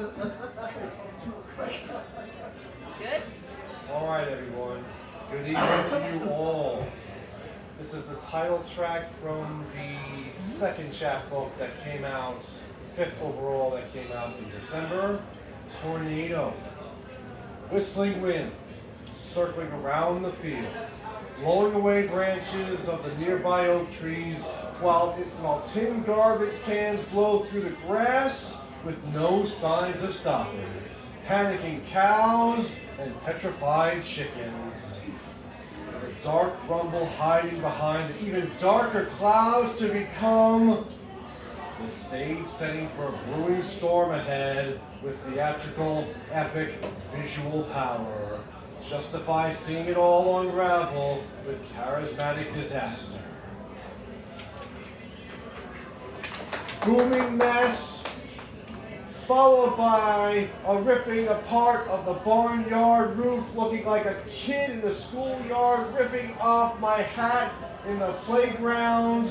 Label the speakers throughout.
Speaker 1: Good?
Speaker 2: All right, everyone. Good evening to you all. This is the title track from the second chapbook that came out, fifth overall that came out in December, Tornado. Whistling winds, circling around the fields, blowing away branches of the nearby oak trees, while tin garbage cans blow through the grass with no signs of stopping. Panicking cows and petrified chickens. The dark rumble hiding behind the even darker clouds to become the stage setting for a brewing storm ahead with theatrical, epic, visual power. Justify seeing it all unravel with charismatic disaster. Booming mess, followed by a ripping apart of the barnyard roof, looking like a kid in the schoolyard ripping off my hat in the playground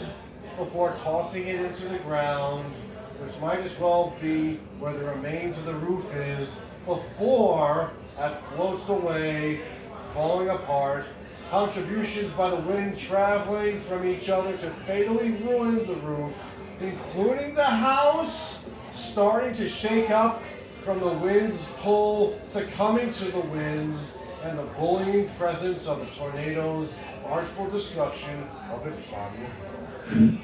Speaker 2: before tossing it into the ground, which might as well be where the remains of the roof is, before it floats away, falling apart, contributions by the wind traveling from each other to fatally ruin the roof, including the house, starting to shake up from the wind's pull, succumbing to the winds, and the bullying presence of the tornado's artful destruction of its body of work.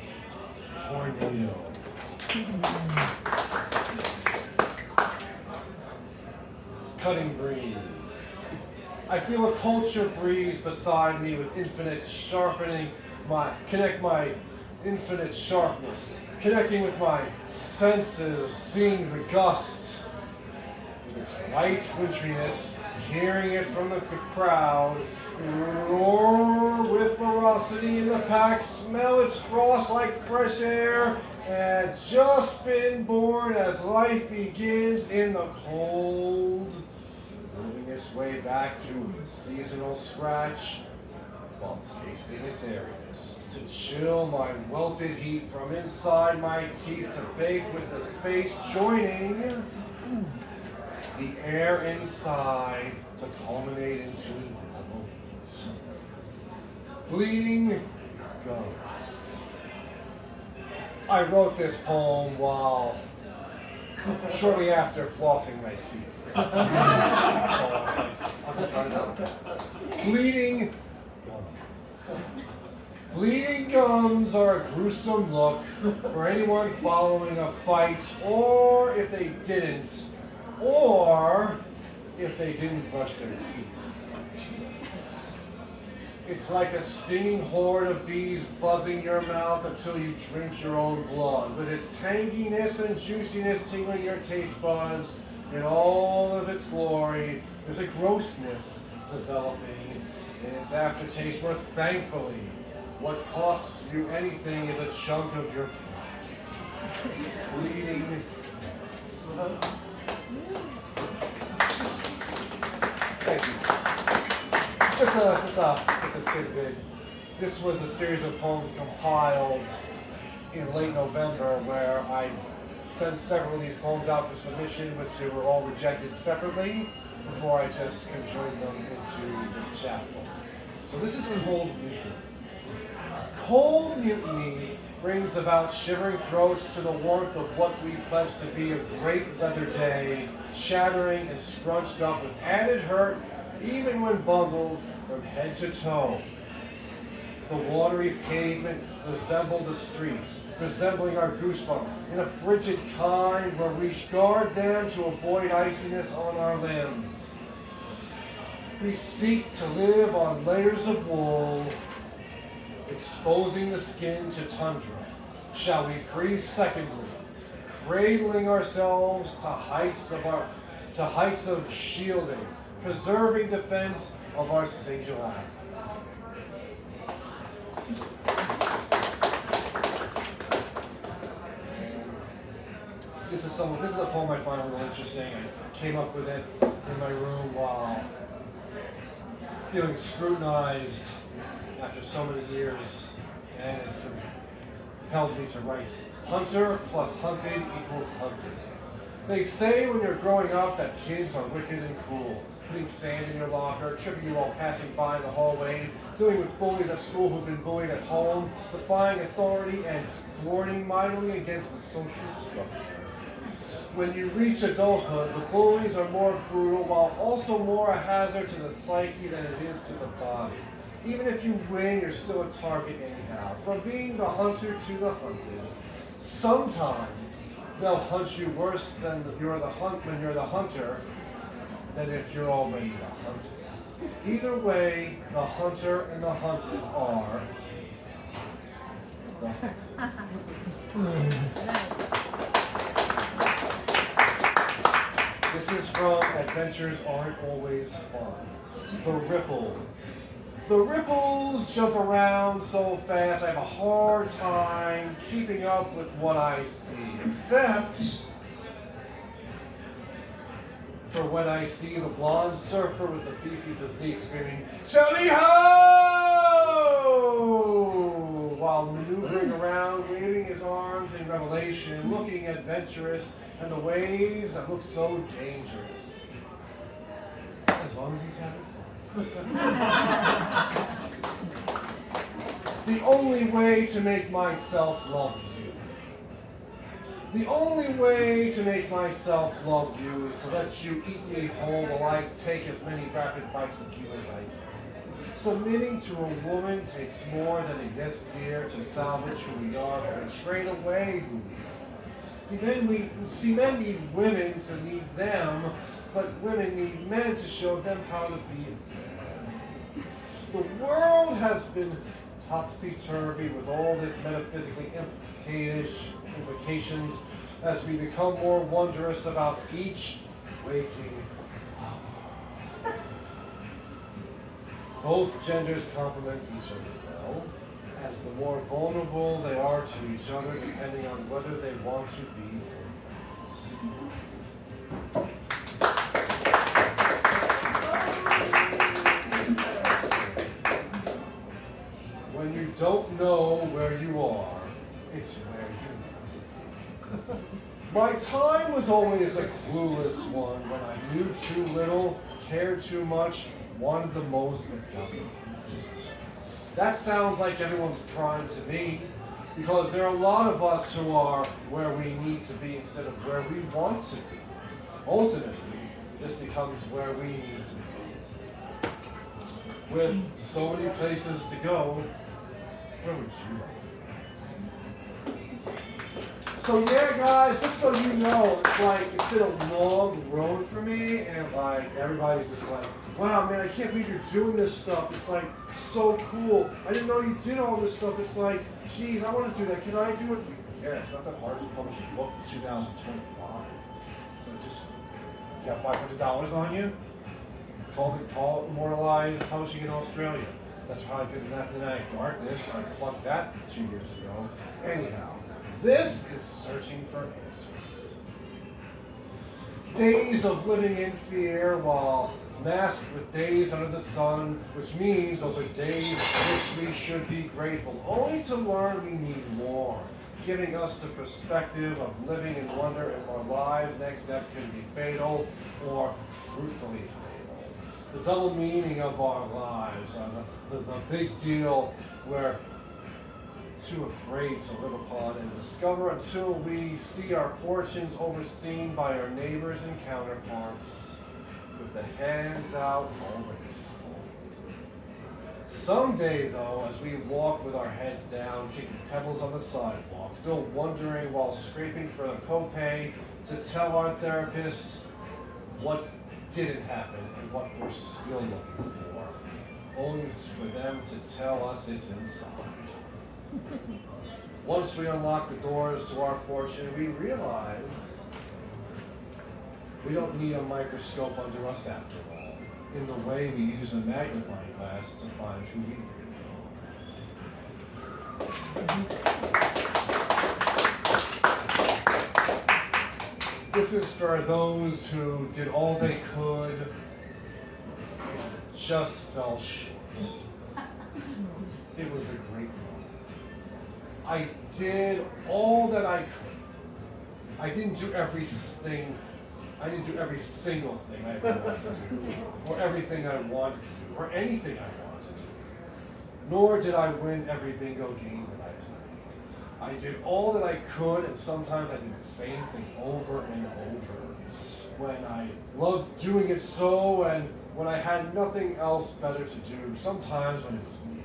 Speaker 2: Tornado. Cutting breeze. I feel a culture breeze beside me with infinite sharpening, connecting with my senses, seeing the gusts, with its light wintriness, hearing it from the crowd, roar with ferocity in the pack, smell its frost like fresh air, and just been born as life begins in the cold, moving its way back to seasonal scratch, while tasting its airiness, to chill my welted heat from inside my teeth, to bake with the space joining the air inside, to culminate into invisible heat. Bleeding gums. I wrote this poem while shortly after flossing my teeth. So I was like, I'll just write it down. Bleeding gums. Bleeding gums are a gruesome look for anyone following a fight, or if they didn't brush their teeth. It's like a stinging horde of bees buzzing your mouth until you drink your own blood, with its tanginess and juiciness tingling your taste buds in all of its glory. There's a grossness developing in its aftertaste where, thankfully, what costs you anything is a chunk of your pride. Bleeding. Thank you. Just a tidbit. This was a series of poems compiled in late November where I sent several of these poems out for submission, which they were all rejected separately before I just conjoined them into this chapter. So this is in Cold Mutiny. Cold Mutiny brings about shivering throats to the warmth of what we pledge to be a great weather day, shattering and scrunched up with added hurt, even when bundled from head to toe. The watery pavement resembled the streets, resembling our goosebumps, in a frigid kind where we guard them to avoid iciness on our limbs. We seek to live on layers of wool, exposing the skin to tundra. Shall we freeze secondly, cradling ourselves to heights of shielding, preserving defense of our singularity. This is a poem I find a little interesting. I came up with it in my room while feeling scrutinized after so many years, and it compelled me to write. Hunter plus hunted equals hunted. They say when you're growing up that kids are wicked and cruel, putting sand in your locker, tripping you while passing by in the hallways, dealing with bullies at school who've been bullied at home, defying authority and thwarting mightily against the social structure. When you reach adulthood, the bullies are more brutal while also more a hazard to the psyche than it is to the body. Even if you win, you're still a target anyhow. From being the hunter to the hunted. Sometimes they'll hunt you worse than when you're the hunter than if you're already the hunted. Either way, the hunter and the hunted are the hunted. This is from Adventures Aren't Always Fun. The Ripples. The ripples jump around so fast I have a hard time keeping up with what I see, except for when I see the blonde surfer with the beefy physique screaming, "Tally ho!" while maneuvering around, waving his arms in revelation, looking adventurous, and the waves that look so dangerous. As long as he's having fun. The only way to make myself love you. The only way to make myself love you is to let you eat me whole while I take as many rapid bites of you as I can. Submitting to a woman takes more than a yes dear to salvage who we are, or trade away who we are. Men need women to need them, but women need men to show them how to be. The world has been topsy-turvy with all this metaphysically implications as we become more wondrous about each waking hour. Both genders complement each other well, as the more vulnerable they are to each other depending on whether they want to be or not. When you don't know where you are, it's where you need to be. My time was always a clueless one when I knew too little, cared too much, wanted the most, but got the least. That sounds like everyone's prime to me, because there are a lot of us who are where we need to be instead of where we want to be. Ultimately, this becomes where we need to be. With so many places to go, where would you like to go? So yeah, guys, just so you know, it's been a long road for me, and everybody's just like, wow, man, I can't believe you're doing this stuff. It's so cool. I didn't know you did all this stuff. It's geez, I want to do that. Can I do it? Yeah, it's not that hard to publish a book in 2025. So just, you got $500 on you? Call Immortalized Publishing in Australia. That's how I did Mathematic Darkness. I plugged that 2 years ago. Anyhow, this is Searching for Answers. Days of living in fear while masked with days under the sun, which means those are days for which we should be grateful, only to learn we need more, giving us the perspective of living in wonder if our lives' next step can be fatal or fruitfully fatal. The double meaning of our lives, the big deal we're too afraid to live upon and discover until we see our fortunes overseen by our neighbors and counterparts with the hands out already full. Someday, though, as we walk with our heads down, kicking pebbles on the sidewalk, still wondering while scraping for the copay to tell our therapist what didn't happen and what we're still looking for, only for them to tell us it's inside. Once we unlock the doors to our fortune, we realize we don't need a microscope under us after all, in the way we use a magnifying glass to find who we really are. This is for those who did all they could and just fell short. It was a great moment. I did all that I could. I didn't do everything. I didn't do every single thing I ever wanted to do, or everything I wanted to do, or anything I wanted to do. Nor did I win every bingo game that I played. I did all that I could, and sometimes I did the same thing over and over. When I loved doing it so, and when I had nothing else better to do, sometimes when it was needed.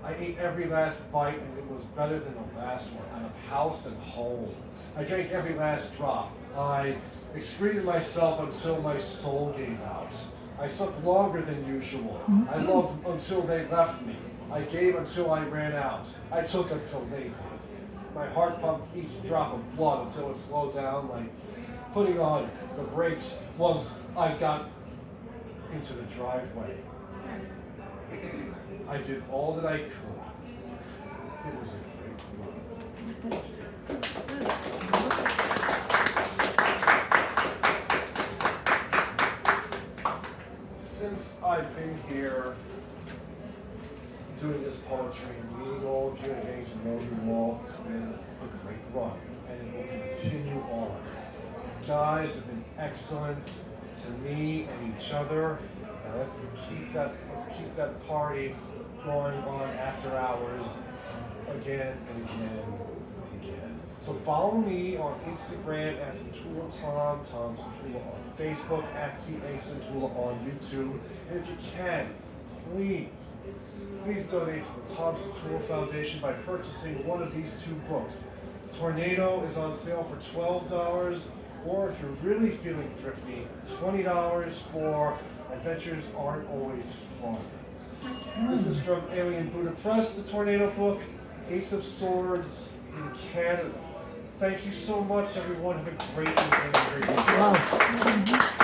Speaker 2: I ate every last bite, and it was better than the last one, out of house and home. I drank every last drop. I excreted myself until my soul gave out. I slept longer than usual. I loved until they left me. I gave until I ran out. I took until they did. My heart pumped each drop of blood until it slowed down, like putting on the brakes once I got into the driveway. I did all that I could. It was a great run. Since I've been here doing this poetry and meeting all of you and getting to know you all, it's been a great run, and it will continue on. You guys have been excellent to me and each other, and let's keep that party going on after hours again and again and again. So follow me on Instagram at Centula Tom Centula on Facebook, at CA Centula on YouTube. And if you can, please donate to the Tom Centula Foundation by purchasing one of these two books. Tornado is on sale for $12, or if you're really feeling thrifty, $20 for Adventures Aren't Always Fun. This is from Alien Buddha Press, the Tornado book, Ace of Swords in Canada. Thank you so much, everyone. Have a great evening.